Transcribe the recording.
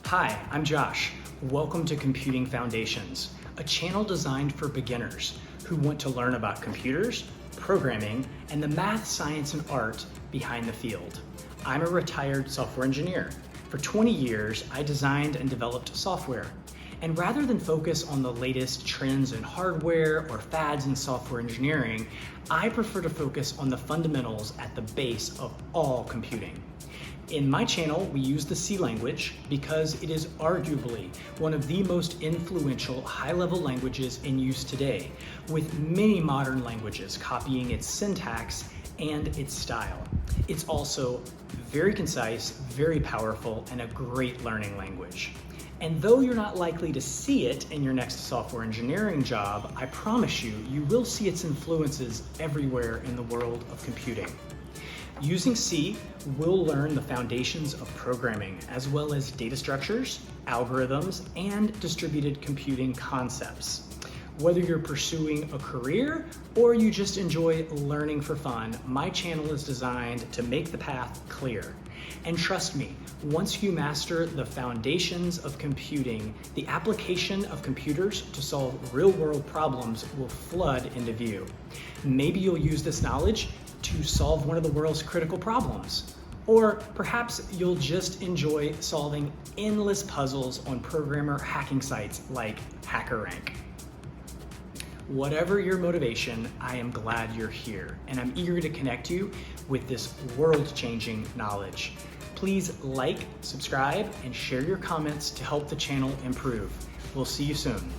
Hi, I'm Josh. Welcome to Computing Foundations, a channel designed for beginners who want to learn about computers, programming, and the math, science, and art behind the field. I'm a retired software engineer. For 20 years, I designed and developed software. And rather than focus on the latest trends in hardware or fads in software engineering, I prefer to focus on the fundamentals at the base of all computing. In my channel, we use the C language because it is arguably one of the most influential high-level languages in use today, with many modern languages copying its syntax and its style. It's also very concise, very powerful, and a great learning language. And though you're not likely to see it in your next software engineering job, I promise you, you will see its influences everywhere in the world of computing. Using C, we'll learn the foundations of programming, as well as data structures, algorithms, and distributed computing concepts. Whether you're pursuing a career or you just enjoy learning for fun, my channel is designed to make the path clear. And trust me, once you master the foundations of computing, the application of computers to solve real-world problems will flood into view. Maybe you'll use this knowledge to solve one of the world's critical problems. Or perhaps you'll just enjoy solving endless puzzles on programmer hacking sites like HackerRank. Whatever your motivation, I am glad you're here, and I'm eager to connect you with this world-changing knowledge. Please like, subscribe, and share your comments to help the channel improve. We'll see you soon.